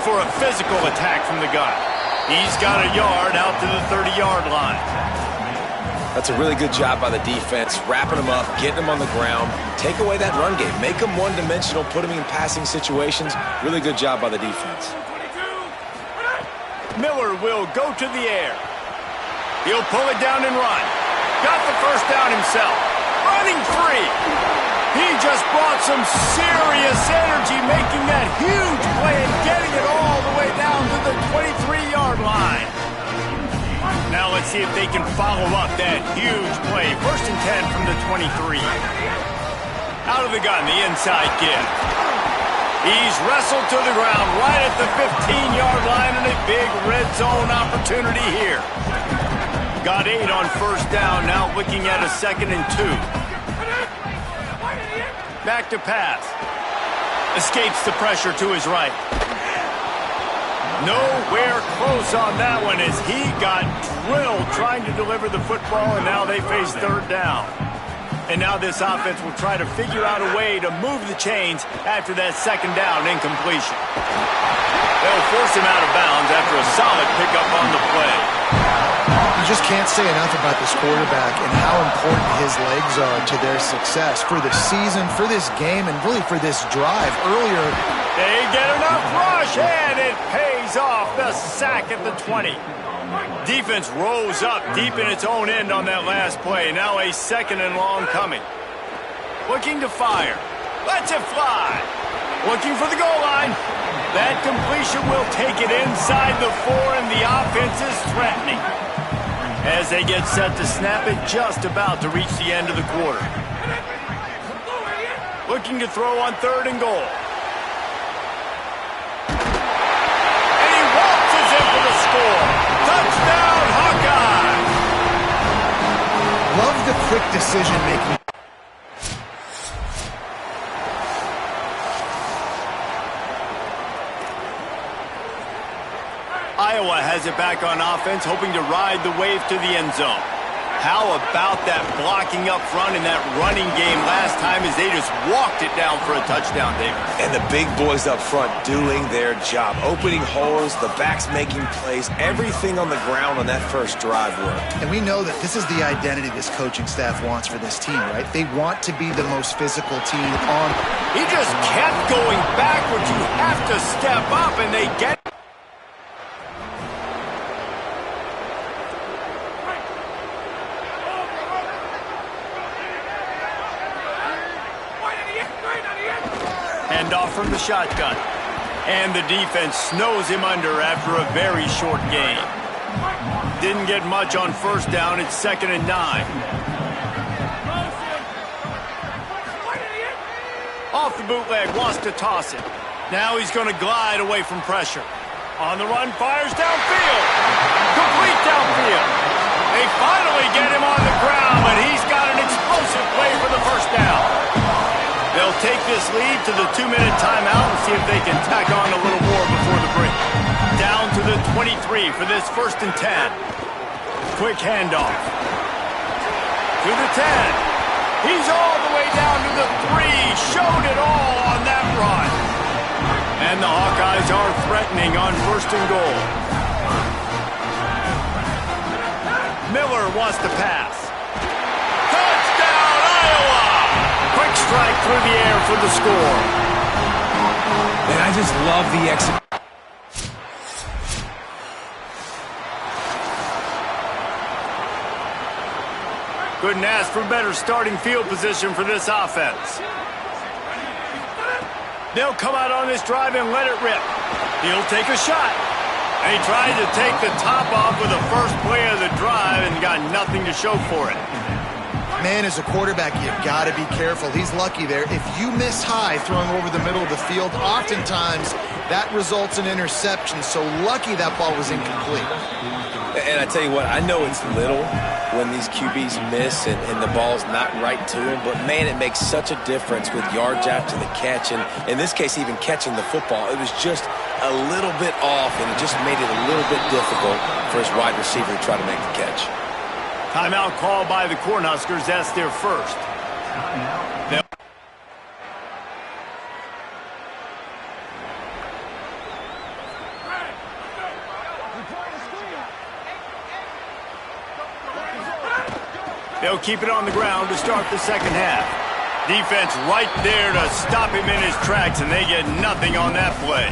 for a physical attack from the gun. He's got a yard out to the 30-yard line. That's a really good job by the defense, wrapping them up, getting them on the ground. Take away that run game. Make them one-dimensional, put them in passing situations. Really good job by the defense. Miller will go to the air. He'll pull it down and run. Got the first down himself. Running free. He just brought some serious energy, making that huge play and getting it all the way down to the 23-yard line. Now let's see if they can follow up that huge play. 1st and 10 from the 23. Out of the gun, the inside give. He's wrestled to the ground right at the 15-yard line, and a big red zone opportunity here. Got 8 on 1st down, now looking at a 2nd and 2. Back to pass. Escapes the pressure to his right. Nowhere close on that one as he got drilled trying to deliver the football, and now they face 3rd down. And now this offense will try to figure out a way to move the chains after that 2nd down incompletion. They'll force him out of bounds after a solid pickup on the play. You just can't say enough about this quarterback and how important his legs are to their success for the season, for this game, and really for this drive. Earlier, they get enough rush, and it pays off. The sack at the 20. Defense rose up deep in its own end on that last play. Now a 2nd and long coming. Looking to fire. Lets it fly. Looking for the goal line. That completion will take it inside the 4, and the offense is threatening as they get set to snap it, just about to reach the end of the quarter. Looking to throw on 3rd and goal. And he waltzes in for the score. Touchdown, Hawkeyes! love the quick decision-making. Iowa has it back on offense, hoping to ride the wave to the end zone. How about that blocking up front in that running game last time as they just walked it down for a touchdown, David? And the big boys up front doing their job. Opening holes, the backs making plays, everything on the ground on that first drive worked. And we know that this is the identity this coaching staff wants for this team, right? They want to be the most physical team on. He just kept going backwards. You have to step up, and they get it. Handoff from the shotgun. And the defense snows him under after a very short game. Didn't get much on first down. It's 2nd and 9. Off the bootleg, wants to toss it. Now he's going to glide away from pressure. On the run, fires downfield. Complete downfield. They finally get him on the ground, but he's got an explosive play for the first down. They'll take this lead to the 2-minute timeout and see if they can tack on a little more before the break. Down to the 23 for this 1st and 10. Quick handoff. To the 10. He's all the way down to the 3. Showed it all on that run. And the Hawkeyes are threatening on 1st and goal. Miller wants to pass. Touchdown, Iowa! Quick strike through the air for the score. And I just love the execution. Couldn't ask for better starting field position for this offense. They'll come out on this drive and let it rip. He'll take a shot. And he tried to take the top off with the first play of the drive and got nothing to show for it. Man, as a quarterback, you've got to be careful. He's lucky there. If you miss high throwing over the middle of the field, oftentimes that results in interception. So lucky that ball was incomplete. And I tell you what, I know it's little when these QBs miss and the ball's not right to them, but man, it makes such a difference with yards after the catch. And in this case, even catching the football, it was just a little bit off, and it just made it a little bit difficult for his wide receiver to try to make the catch. Timeout called by the Cornhuskers. That's their first. They'll keep it on the ground to start the second half. Defense right there to stop him in his tracks, and they get nothing on that play.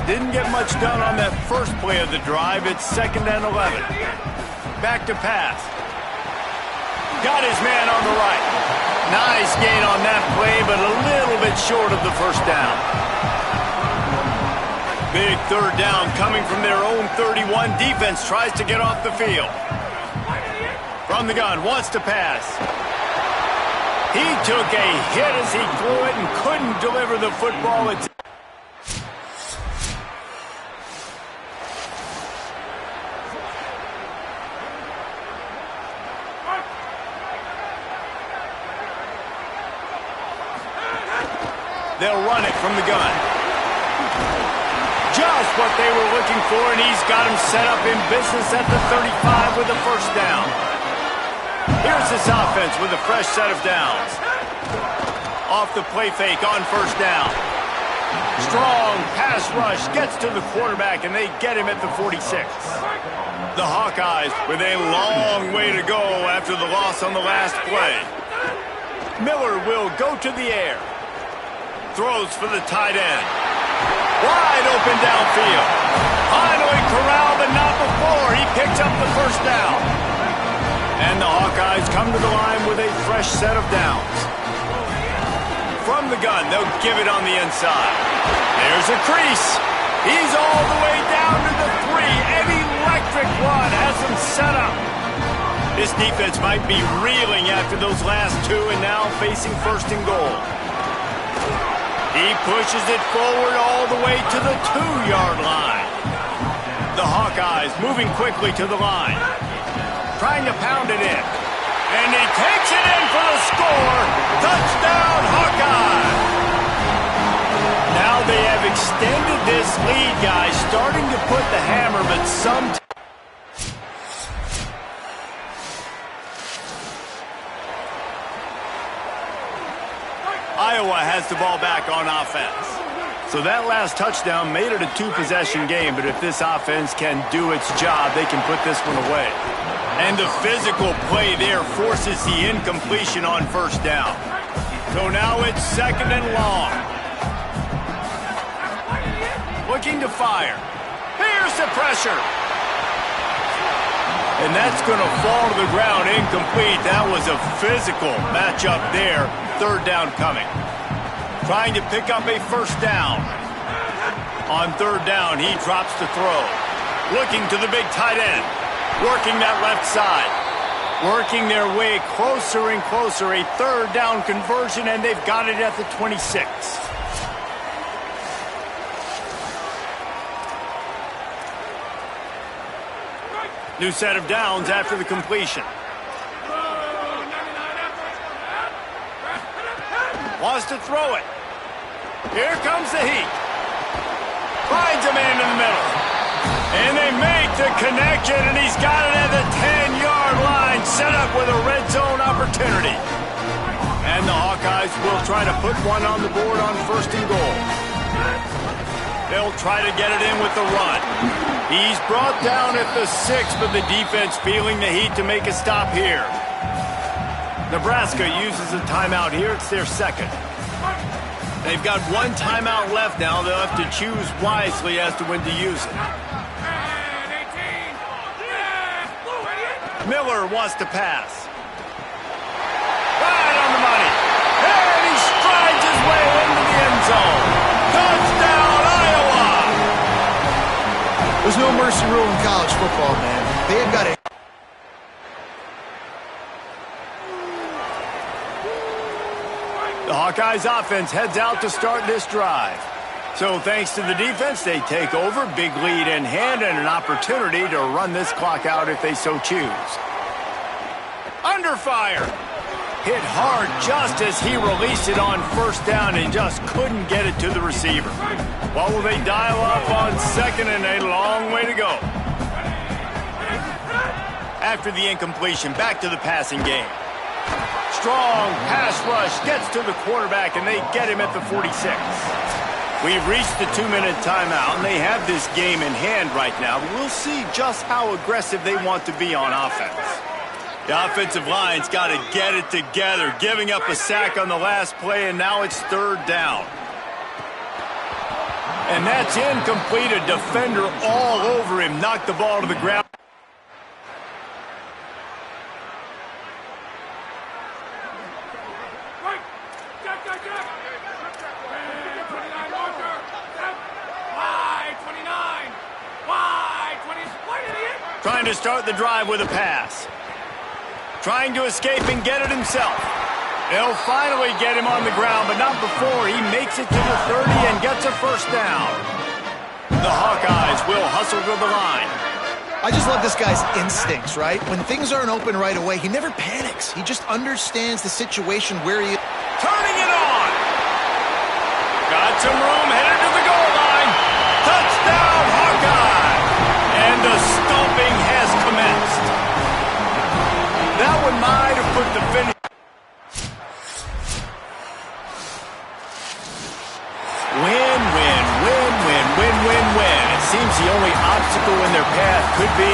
Didn't get much done on that first play of the drive. It's 2nd and 11. Back to pass. Got his man on the right. Nice gain on that play, but a little bit short of the first down. Big third down coming from their own 31. Defense tries to get off the field. From the gun, wants to pass. He took a hit as he threw it and couldn't deliver the football. They'll run it from the gun. Just what they were looking for, and he's got him set up in business at the 35 with a first down. Here's this offense with a fresh set of downs. Off the play fake on first down. Strong pass rush gets to the quarterback, and they get him at the 46. The Hawkeyes with a long way to go after the loss on the last play. Miller will go to the air. Throws for the tight end. Wide open downfield. Finally corralled, but not before. He picks up the first down. And the Hawkeyes come to the line with a fresh set of downs. From the gun, they'll give it on the inside. There's a crease. He's all the way down to the 3. An electric run has him set up. This defense might be reeling after those last 2 and now facing 1st and goal. He pushes it forward all the way to the 2-yard line. The Hawkeyes moving quickly to the line. Trying to pound it in. And he takes it in for the score. Touchdown, Hawkeye! Now they have extended this lead, guys. Starting to put the hammer, but sometimes... Iowa has the ball back on offense. So that last touchdown made it a 2-possession game, but if this offense can do its job, they can put this one away. And the physical play there forces the incompletion on first down. So now it's 2nd and long. Looking to fire. Here's the pressure. And that's going to fall to the ground incomplete. That was a physical matchup there. 3rd down coming. Trying to pick up a first down. On 3rd down, he drops the throw. Looking to the big tight end. Working that left side. Working their way closer and closer. A 3rd down conversion, and they've got it at the 26. New set of downs after the completion. Wants to throw it. Here comes the heat. Finds a man in the middle. And they make the connection, and he's got it at the 10-yard line, set up with a red zone opportunity. And the Hawkeyes will try to put one on the board on 1st and goal. They'll try to get it in with the run. He's brought down at the 6, but the defense feeling the heat to make a stop here. Nebraska uses a timeout here. It's their 2nd. They've got 1 timeout left now. They'll have to choose wisely as to when to use it. Miller wants to pass. Right on the money. And he strides his way into the end zone. Touchdown, Iowa! There's no mercy rule in college football, man. They've got a... The Hawkeyes offense heads out to start this drive. So thanks to the defense, they take over, big lead in hand, and an opportunity to run this clock out if they so choose. Under fire. Hit hard just as he released it on first down and just couldn't get it to the receiver. What will they dial up on 2nd, and a long way to go. After the incompletion, back to the passing game. Strong pass rush gets to the quarterback, and they get him at the 46. We've reached the 2-minute timeout, and they have this game in hand right now. We'll see just how aggressive they want to be on offense. The offensive line's got to get it together, giving up a sack on the last play, and now it's 3rd down. And that's incomplete. A defender all over him, knocked the ball to the ground. Trying to start the drive with a pass. Trying to escape and get it himself. They'll finally get him on the ground, but not before he makes it to the 30 and gets a 1st down. The Hawkeyes will hustle to the line. I just love this guy's instincts, right? When things aren't open right away, he never panics. He just understands the situation where he is. Turning it on. Got some room, headed to the goal line. Touchdown, Hawkeye. And the stomping has commenced. That one might have put the finish. Win, win, win, win, win, win, win. It seems the only obstacle in their path could be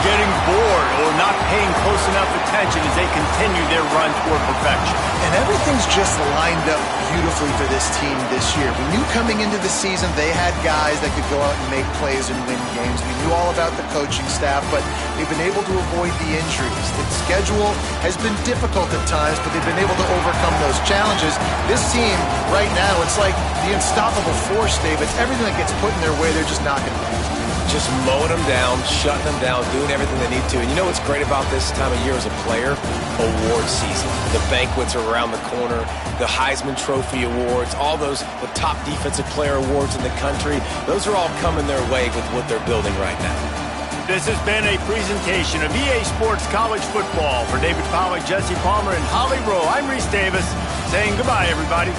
getting bored or not paying close enough attention as they continue their run toward perfection. And everything's just lined up beautifully for this team this year. We knew coming into the season they had guys that could go out and make plays and win games. We knew all about the coaching staff, but they've been able to avoid the injuries. The schedule has been difficult at times, but they've been able to overcome those challenges. This team, right now, it's like the unstoppable force, David. Everything that gets put in their way, they're just knocking down. Just mowing them down, shutting them down, doing everything they need to. And you know what's great about this time of year as a player? Award season. The banquets are around the corner, the Heisman Trophy awards, all those, the top defensive player awards in the country. Those are all coming their way with what they're building right now. This has been a presentation of EA Sports College Football. For David Pollack, Jesse Palmer, and Holly Rowe, I'm Reese Davis saying goodbye, everybody.